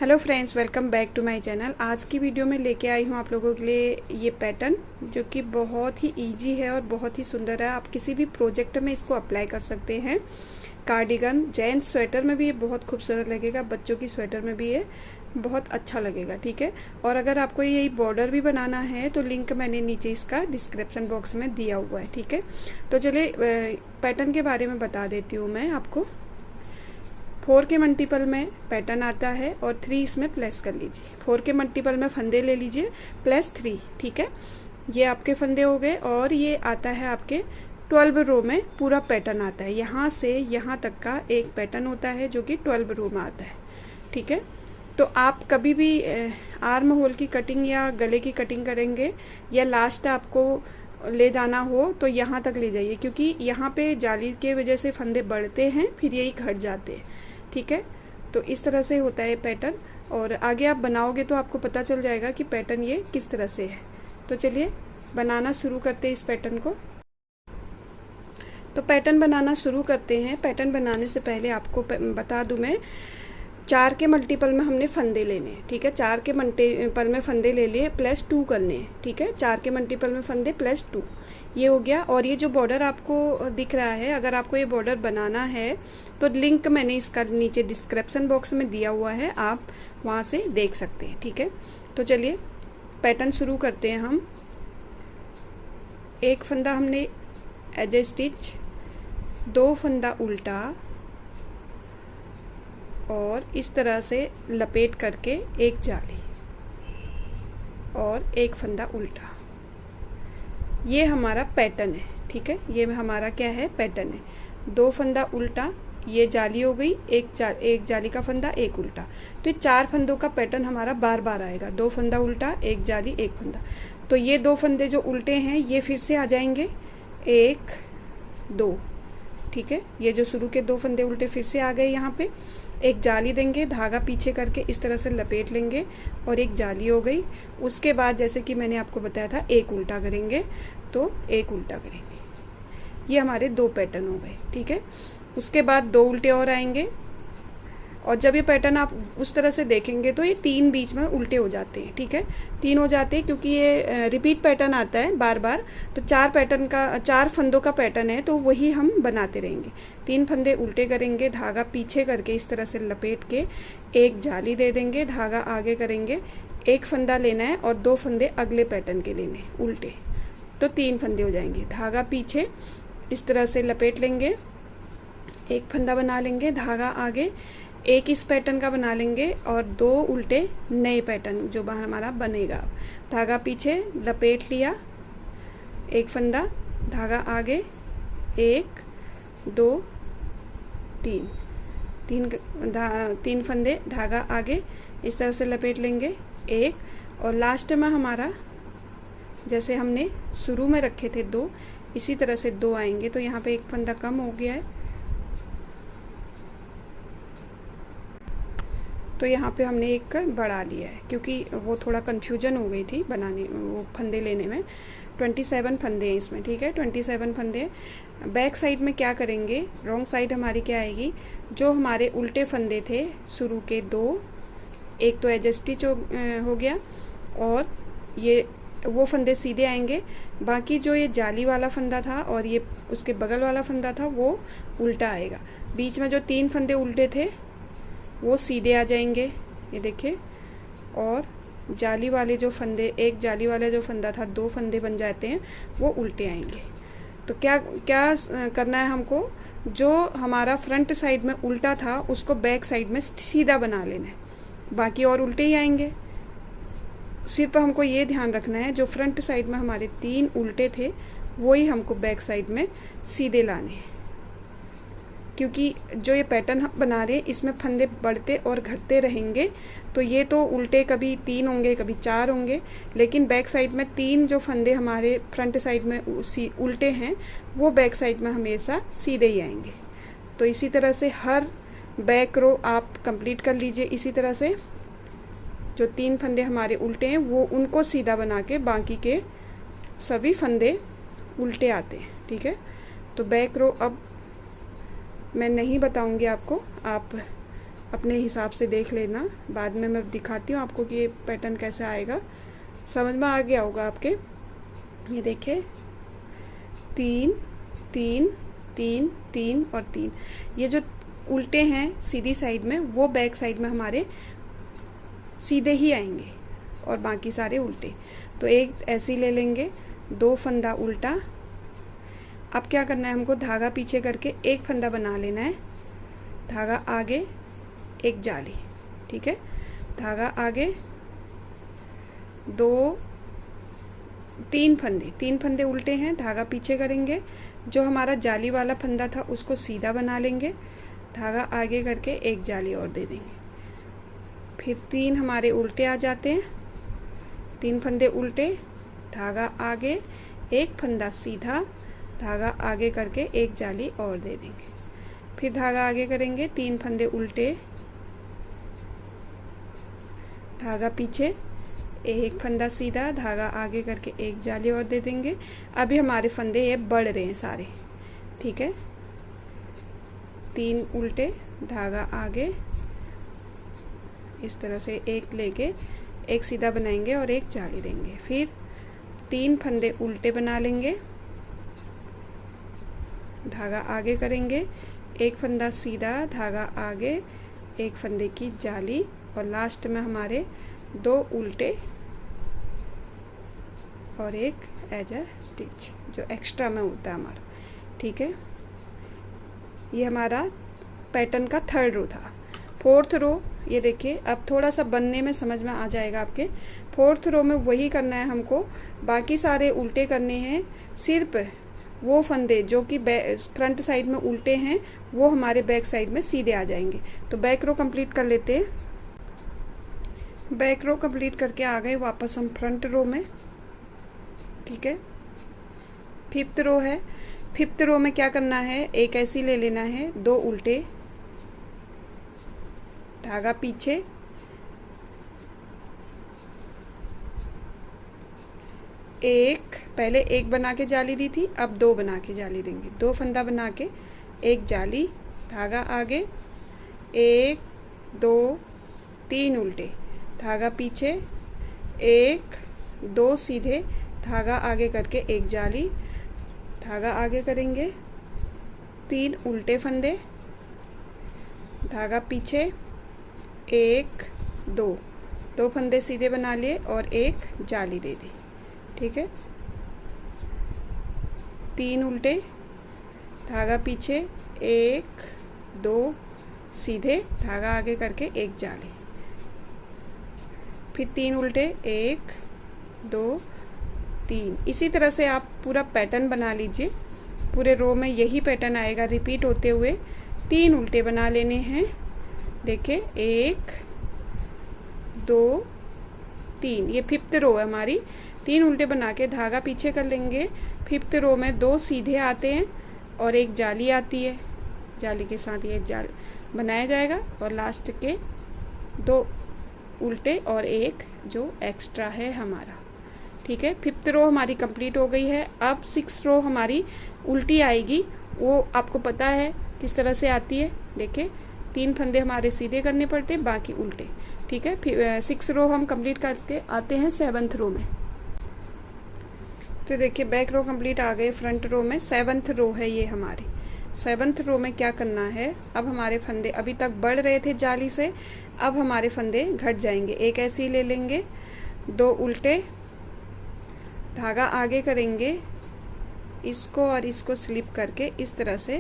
Hello friends, welcome back to my channel. आज की video में लेके आई हूँ आप लोगों के लिए ये पैटर्न जो कि बहुत ही इजी है और बहुत ही सुंदर है। आप किसी भी प्रोजेक्ट में इसको अप्लाई कर सकते हैं। कार्डिगन, जेंट्स स्वेटर में भी ये बहुत खूबसूरत लगेगा, बच्चों की स्वेटर में भी ये बहुत अच्छा लगेगा। ठीक है, और अगर आपको यही बॉर्डर भी बनाना है तो लिंक मैंने नीचे इसका डिस्क्रिप्शन बॉक्स में दिया हुआ है। ठीक है, तो चलिए पैटर्न के बारे में बता देती हूँ मैं आपको। 4 के मल्टीपल में पैटर्न आता है और 3 इसमें प्लस कर लीजिए। 4 के मल्टीपल में फंदे ले लीजिए +3। ठीक है, ये आपके फंदे हो गए और ये आता है आपके 12 रो में पूरा पैटर्न आता है। यहाँ से यहाँ तक का एक पैटर्न होता है जो कि 12 रो में आता है। ठीक है, तो आप कभी भी आर्म होल की कटिंग या गले की कटिंग करेंगे या लास्ट आपको ले जाना हो तो यहाँ तक ले जाइए, क्योंकि यहाँ पे जाली के वजह से फंदे बढ़ते हैं फिर यही घट जाते हैं। ठीक है, तो इस तरह से होता है पैटर्न, और आगे आप बनाओगे तो आपको पता चल जाएगा कि पैटर्न ये किस तरह से है। तो चलिए बनाना शुरू करते हैं इस पैटर्न को। तो पैटर्न बनाना शुरू करते हैं। पैटर्न बनाने से पहले आपको बता दूं मैं, 4 के मल्टीपल में हमने फंदे लेने हैं। ठीक है, 4 के मल्टीपल में फंदे ले लिए +2 करने हैं। ठीक है, 4 के मल्टीपल में फंदे +2 ये हो गया। और ये जो बॉर्डर आपको दिख रहा है, अगर आपको ये बॉर्डर बनाना है तो लिंक मैंने इसका नीचे डिस्क्रिप्शन बॉक्स में दिया हुआ है, आप वहाँ से देख सकते हैं। ठीक है, तो चलिए पैटर्न शुरू करते हैं हम। एक फंदा हमने एज स्टिच, 2 फंदा उल्टा और इस तरह से लपेट करके एक जाली और एक फंदा उल्टा। ये हमारा पैटर्न है। ठीक है, ये हमारा क्या है, पैटर्न है। 2 फंदा उल्टा, ये जाली हो गई, एक जाली का फंदा, एक उल्टा। तो ये 4 फंदों का पैटर्न हमारा बार बार आएगा। 2 फंदा उल्टा, एक जाली, एक फंदा। तो ये 2 फंदे जो उल्टे हैं ये फिर से आ जाएंगे, 1 2। ठीक है, ये जो शुरू के 2 फंदे उल्टे फिर से आ गए। यहाँ पे एक जाली देंगे, धागा पीछे करके इस तरह से लपेट लेंगे और एक जाली हो गई। उसके बाद जैसे कि मैंने आपको बताया था, एक उल्टा करेंगे तो एक उल्टा करेंगे। ये हमारे 2 पैटर्न हो गए। ठीक है, उसके बाद 2 उल्टे और आएंगे, और जब ये पैटर्न आप उस तरह से देखेंगे तो ये 3 बीच में उल्टे हो जाते हैं। ठीक है, 3 हो जाते हैं क्योंकि ये रिपीट पैटर्न आता है बार बार। तो 4 फंदों का पैटर्न है तो वही हम बनाते रहेंगे। 3 फंदे उल्टे करेंगे, धागा पीछे करके इस तरह से लपेट के एक जाली दे देंगे, धागा आगे करेंगे, एक फंदा लेना है और 2 फंदे अगले पैटर्न के लेने उल्टे, तो 3 फंदे हो जाएंगे। धागा पीछे इस तरह से लपेट लेंगे, एक फंदा बना लेंगे, धागा आगे, एक इस पैटर्न का बना लेंगे और 2 उल्टे नए पैटर्न जो हमारा बनेगा। धागा पीछे लपेट लिया, एक फंदा, धागा आगे, 1 2 3, 3 फंदे, धागा आगे इस तरह से लपेट लेंगे, एक, और लास्ट में हमारा जैसे हमने शुरू में रखे थे 2, इसी तरह से 2 आएंगे। तो यहाँ पे एक फंदा कम हो गया है, तो यहाँ पे हमने एक बढ़ा लिया है क्योंकि वो थोड़ा कन्फ्यूजन हो गई थी बनाने, वो फंदे लेने में। 27 फंदे हैं इसमें। ठीक है, 27 फंदे। बैक साइड में क्या करेंगे, रॉन्ग साइड हमारी क्या आएगी, जो हमारे उल्टे फंदे थे शुरू के 2, एक तो एज स्टिच हो गया और ये वो फंदे सीधे आएंगे। बाकी जो ये जाली वाला फंदा था और ये उसके बगल वाला फंदा था वो उल्टा आएगा। बीच में जो 3 फंदे उल्टे थे वो सीधे आ जाएंगे, ये देखिए। और जाली वाले जो फंदे, एक जाली वाला जो फंदा था, 2 फंदे बन जाते हैं, वो उल्टे आएंगे। तो क्या करना है हमको, जो हमारा फ्रंट साइड में उल्टा था उसको बैक साइड में सीधा बना लेना है, बाकी और उल्टे ही आएंगे। सिर्फ हमको ये ध्यान रखना है जो फ्रंट साइड में हमारे 3 उल्टे थे वही हमको बैक साइड में सीधे लाने हैं, क्योंकि जो ये पैटर्न हम बना रहे हैं इसमें फंदे बढ़ते और घटते रहेंगे। तो ये तो उल्टे कभी 3 होंगे, कभी 4 होंगे, लेकिन बैक साइड में 3 जो फंदे हमारे फ्रंट साइड में उल्टे हैं वो बैक साइड में हमेशा सीधे ही आएंगे। तो इसी तरह से हर बैक रो आप कंप्लीट कर लीजिए। इसी तरह से जो 3 फंदे हमारे उल्टे हैं वो उनको सीधा बना के बाकी के सभी फंदे उल्टे आते हैं। ठीक है, तो बैक रो अब मैं नहीं बताऊंगी आपको, आप अपने हिसाब से देख लेना, बाद में मैं दिखाती हूँ आपको कि ये पैटर्न कैसे आएगा। समझ में आ गया होगा आपके। ये देखिए 3 3 3 3 और 3, ये जो उल्टे हैं सीधी साइड में वो बैक साइड में हमारे सीधे ही आएंगे और बाकी सारे उल्टे। तो एक ऐसे ले लेंगे, 2 फंदा उल्टा। अब क्या करना है, हमको धागा पीछे करके एक फंदा बना लेना है, धागा आगे, एक जाली, ठीक है। धागा आगे, 3 फंदे उल्टे हैं, धागा पीछे करेंगे, जो हमारा जाली वाला फंदा था उसको सीधा बना लेंगे, धागा आगे करके एक जाली और दे देंगे। फिर 3 हमारे उल्टे आ जाते हैं, 3 फंदे उल्टे, धागा आगे, एक फंदा सीधा, धागा आगे करके एक जाली और दे देंगे। फिर धागा आगे करेंगे, 3 फंदे उल्टे, धागा पीछे, एक फंदा सीधा, धागा आगे करके एक जाली और दे देंगे। अभी हमारे फंदे ये बढ़ रहे हैं सारे, ठीक है। 3 उल्टे, धागा आगे, इस तरह से एक लेके एक सीधा बनाएंगे और एक जाली देंगे। फिर 3 फंदे उल्टे बना लेंगे, धागा आगे करेंगे, एक फंदा सीधा, धागा आगे, एक फंदे की जाली, और लास्ट में हमारे 2 उल्टे और एक एज अ स्टिच जो एक्स्ट्रा में होता है हमारा, ठीक है। ये हमारा पैटर्न का 3rd रो था। 4th रो, ये देखिए अब थोड़ा सा बनने में समझ में आ जाएगा आपके। 4th रो में वही करना है हमको, बाकी सारे उल्टे करने हैं, सिर्फ वो फंदे जो कि फ्रंट साइड में उल्टे हैं वो हमारे बैक साइड में सीधे आ जाएंगे। तो बैक रो कंप्लीट कर लेते हैं। बैक रो कंप्लीट करके आ गए वापस हम फ्रंट रो में, ठीक है। 5th रो है। 5th रो में क्या करना है, एक ऐसी ले लेना है, 2 उल्टे, धागा पीछे, एक, पहले एक बना के जाली दी थी, अब 2 बना के जाली देंगे। 2 फंदा बना के एक जाली, धागा आगे, 1 2 3 उल्टे, धागा पीछे, 1 2 सीधे, धागा आगे करके एक जाली, धागा आगे करेंगे, 3 उल्टे फंदे, धागा पीछे, 1 2 फंदे सीधे बना लिए और एक जाली दे दी, ठीक है। 3 उल्टे, धागा पीछे, 1 2 सीधे, धागा आगे करके एक जाली, फिर 3 उल्टे, 1 2 3। इसी तरह से आप पूरा पैटर्न बना लीजिए। पूरे रो में यही पैटर्न आएगा रिपीट होते हुए। 3 उल्टे बना लेने हैं, देखिए 1 2 3, ये 5th रो है हमारी। 3 उल्टे बना के धागा पीछे कर लेंगे। 5th रो में 2 सीधे आते हैं और एक जाली आती है, जाली के साथ ये जाल बनाया जाएगा, और लास्ट के 2 उल्टे और एक जो एक्स्ट्रा है हमारा, ठीक है। 5th रो हमारी कंप्लीट हो गई है। अब 6th रो हमारी उल्टी आएगी, वो आपको पता है किस तरह से आती है। देखिए 3 फंदे हमारे सीधे करने पड़ते हैं, बाकी उल्टे, ठीक है। फिर 6th रो हम कंप्लीट करके आते हैं 7th रो में। तो देखिए बैक रो कंप्लीट आ गए, फ्रंट रो में 7th रो है ये हमारी। 7th रो में क्या करना है, अब हमारे फंदे अभी तक बढ़ रहे थे जाली से, अब हमारे फंदे घट जाएंगे। एक ऐसे ले लेंगे, 2 उल्टे, धागा आगे करेंगे, इसको और इसको स्लिप करके इस तरह से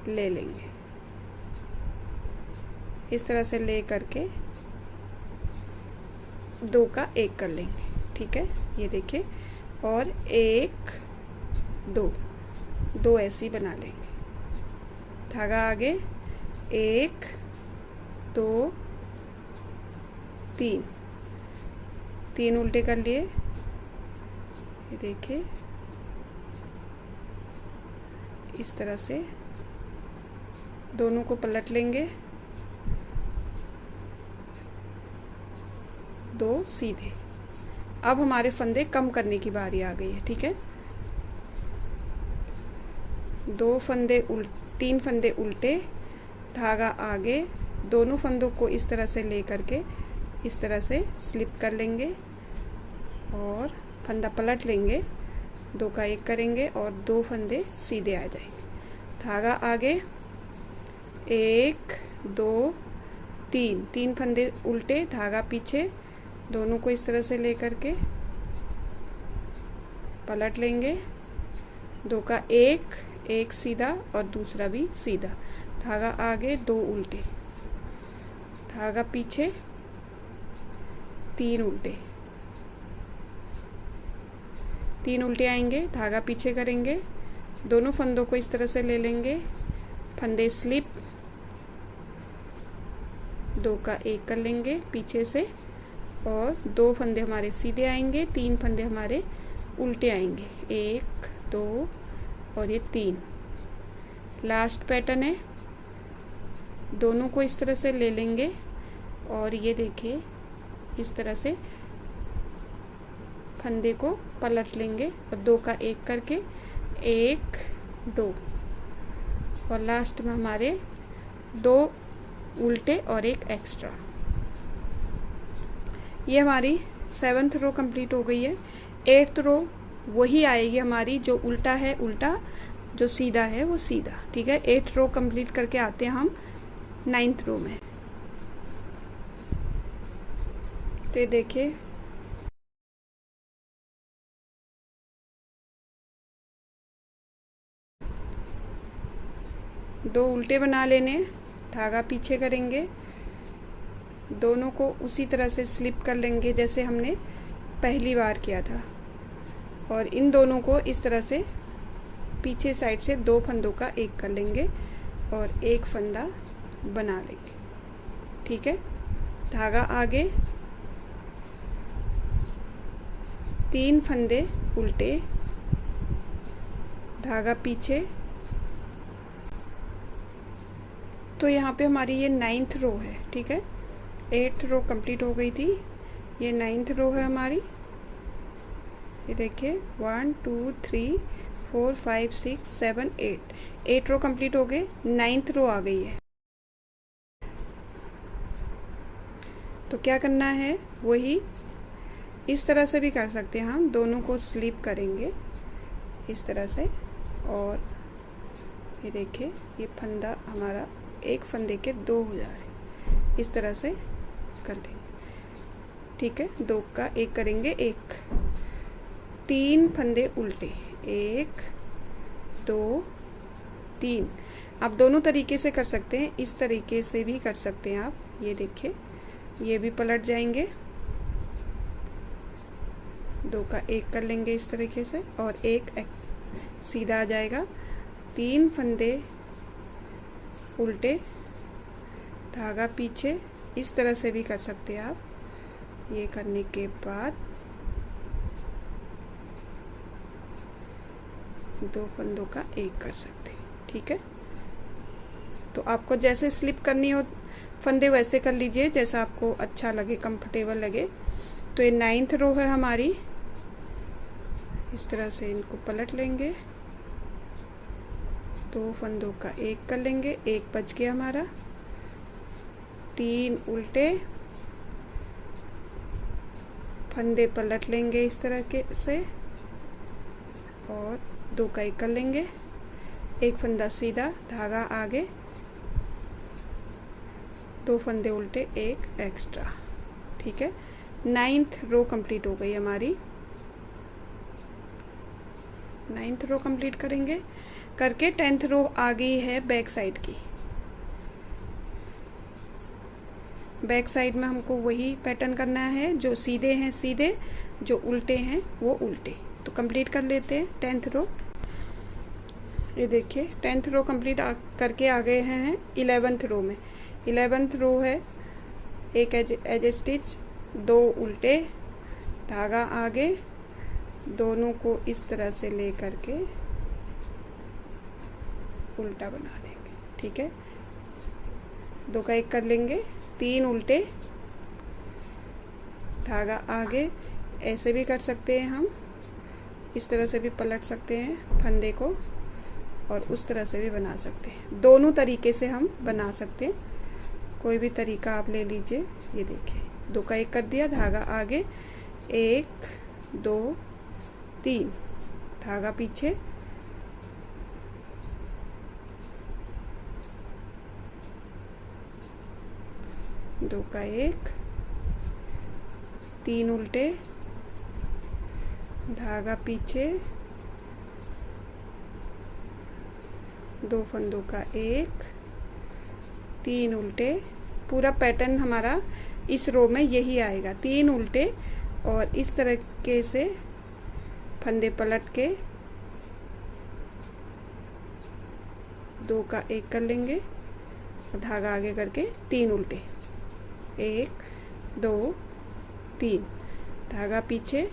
ले लेंगे, इस तरह से ले करके 2 का 1 कर लेंगे, ठीक है। ये देखिए, और 1 2 ऐसे ही बना लेंगे, धागा आगे, 1 2 3 उल्टे कर लिए। ये देखिए इस तरह से दोनों को पलट लेंगे, 2 सीधे। अब हमारे फंदे कम करने की बारी आ गई है, ठीक है। 3 फंदे उल्टे, धागा आगे, दोनों फंदों को इस तरह से ले करके इस तरह से स्लिप कर लेंगे और फंदा पलट लेंगे, 2 का 1 करेंगे और 2 फंदे सीधे आ जाएंगे। धागा आगे 1 2 3 फंदे उल्टे, धागा पीछे, दोनों को इस तरह से ले करके पलट लेंगे, 2 का 1 सीधा और दूसरा भी सीधा, धागा आगे 2 उल्टे, धागा पीछे 3 उल्टे, 3 उल्टे आएंगे, धागा पीछे करेंगे, दोनों फंदों को इस तरह से ले लेंगे, फंदे स्लिप, 2 का 1 कर लेंगे पीछे से और 2 फंदे हमारे सीधे आएंगे, 3 फंदे हमारे उल्टे आएंगे, 1 2 और ये 3। लास्ट पैटर्न है, दोनों को इस तरह से ले लेंगे और ये देखिए इस तरह से फंदे को पलट लेंगे और 2 का 1 करके 1 2 और लास्ट में हमारे 2 उल्टे और 1 एक्स्ट्रा। ये हमारी 7th रो कंप्लीट हो गई है। 8th रो वही आएगी हमारी, जो उल्टा है उल्टा, जो सीधा है वो सीधा। ठीक है, 8th रो कंप्लीट करके आते हैं हम 9th रो में। तो देखिए दो उल्टे बना लेने, धागा पीछे करेंगे, दोनों को उसी तरह से स्लिप कर लेंगे जैसे हमने पहली बार किया था और इन दोनों को इस तरह से पीछे साइड से 2 फंदों का 1 कर लेंगे और 1 फंदा बना लेंगे। ठीक है, धागा आगे 3 फंदे उल्टे, धागा पीछे। तो यहाँ पे हमारी ये 9th रो है। ठीक है, 8th रो कंप्लीट हो गई थी, ये 9th रो है हमारी। ये देखिए 1 2 3 4 5 6 7 8 रो कंप्लीट हो गए, 9th रो आ गई है। तो क्या करना है, वही इस तरह से भी कर सकते हैं हम, दोनों को स्लिप करेंगे इस तरह से और ये देखिए ये फंदा हमारा 1 फंदे के 2 हो जा रहे, इस तरह से कर लेंगे। ठीक है, 2 का 1 करेंगे, 1 3 फंदे उल्टे, 1 2 3। आप दोनों तरीके से कर सकते हैं, इस तरीके से भी कर सकते हैं आप। ये देखिए ये भी पलट जाएंगे, 2 का 1 कर लेंगे इस तरीके से और 1 सीधा आ जाएगा, 3 फंदे उल्टे, धागा पीछे, इस तरह से भी कर सकते हैं आप। ये करने के बाद 2 फंदों का 1 कर सकते हैं। ठीक है, तो आपको जैसे स्लिप करनी हो फंदे वैसे कर लीजिए, जैसा आपको अच्छा लगे, कंफर्टेबल लगे। तो ये 9th रो है हमारी, इस तरह से इनको पलट लेंगे, 2 फंदों का 1 कर लेंगे, 1 बच गया हमारा, 3 उल्टे, फंदे पलट लेंगे इस तरह के से और 2 का 1 कर लेंगे, 1 फंदा सीधा, धागा आगे, 2 फंदे उल्टे, 1 एक्स्ट्रा। ठीक है, 9th रो कंप्लीट हो गई हमारी। 9th रो कंप्लीट करेंगे करके 10th रो आ गई है बैक साइड की। बैक साइड में हमको वही पैटर्न करना है, जो सीधे हैं सीधे, जो उल्टे हैं वो उल्टे। तो कंप्लीट कर लेते हैं 10th रो। ये देखिए 10th रो कंप्लीट करके आ गए हैं 11th रो में। 11th रो है, एक एज स्टिच, 2 उल्टे, धागा आगे, दोनों को इस तरह से ले करके उल्टा बना देंगे। ठीक है, 2 का 1 कर लेंगे, 3 उल्टे, धागा आगे, ऐसे भी कर सकते हैं हम, इस तरह से भी पलट सकते हैं फंदे को और उस तरह से भी बना सकते हैं। दोनों तरीके से हम बना सकते हैं। कोई भी तरीका आप ले लीजिए। ये देखिए 2 का 1 कर दिया, धागा आगे 1 2 3, धागा पीछे, दो का 1, 3 उल्टे, धागा पीछे, 2 फंदों का 1, 3 उल्टे। पूरा पैटर्न हमारा इस रो में यही आएगा, 3 उल्टे और इस तरीके से फंदे पलट के 2 का 1 कर लेंगे और धागा आगे करके 3 उल्टे, 1 2 3, धागा पीछे,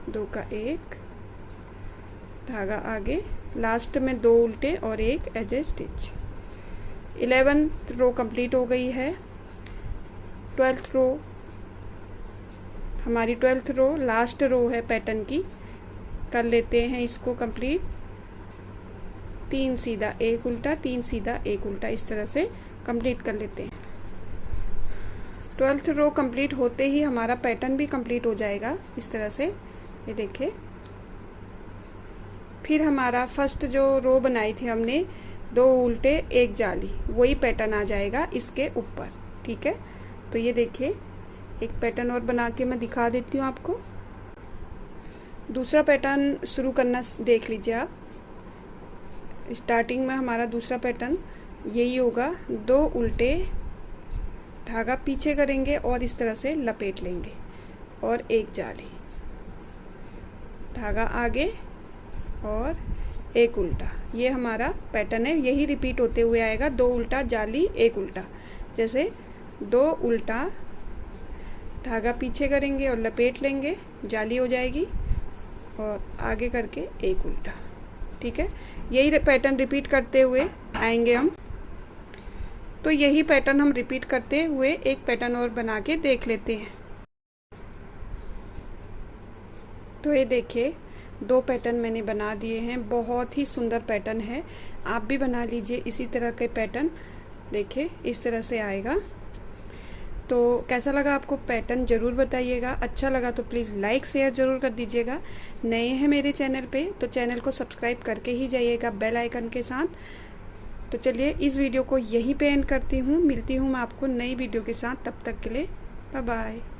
दो का 1, धागा आगे, लास्ट में 2 उल्टे और 1 edge a stitch. 11th row complete हो गई है। 12th रो हमारी 12th रो लास्ट रो है पैटर्न की, कर लेते हैं इसको कंप्लीट। 3 सीधा 1 उल्टा, 3 सीधा 1 उल्टा, इस तरह से कंप्लीट कर लेते हैं। 12th रो कंप्लीट होते ही हमारा पैटर्न भी कंप्लीट हो जाएगा इस तरह से। ये देखिए, फिर हमारा फर्स्ट जो रो बनाई थी हमने 2 उल्टे 1 जाली, वही पैटर्न आ जाएगा इसके ऊपर। ठीक है, तो ये देखिए एक पैटर्न और बना के मैं दिखा देती हूँ आपको। दूसरा पैटर्न शुरू करना देख लीजिए आप। स्टार्टिंग में हमारा दूसरा पैटर्न यही होगा, 2 उल्टे, धागा पीछे करेंगे और इस तरह से लपेट लेंगे और 1 जाली, धागा आगे और 1 उल्टा। ये हमारा पैटर्न है, यही रिपीट होते हुए आएगा। 2 उल्टा जाली 1 उल्टा, जैसे 2 उल्टा, धागा पीछे करेंगे और लपेट लेंगे, जाली हो जाएगी और आगे करके 1 उल्टा। ठीक है, यही पैटर्न रिपीट करते हुए आएंगे हम। तो यही पैटर्न हम रिपीट करते हुए एक पैटर्न और बना के देख लेते हैं। तो ये देखिए 2 पैटर्न मैंने बना दिए हैं, बहुत ही सुंदर पैटर्न है। आप भी बना लीजिए इसी तरह के पैटर्न। देखिए इस तरह से आएगा। तो कैसा लगा आपको पैटर्न ज़रूर बताइएगा। अच्छा लगा तो प्लीज़ लाइक शेयर ज़रूर कर दीजिएगा। नए हैं मेरे चैनल पे तो चैनल को सब्सक्राइब करके ही जाइएगा बेल आइकन के साथ। तो चलिए इस वीडियो को यहीं पे एंड करती हूँ। मिलती हूँ मैं आपको नई वीडियो के साथ, तब तक के लिए बाय बाय।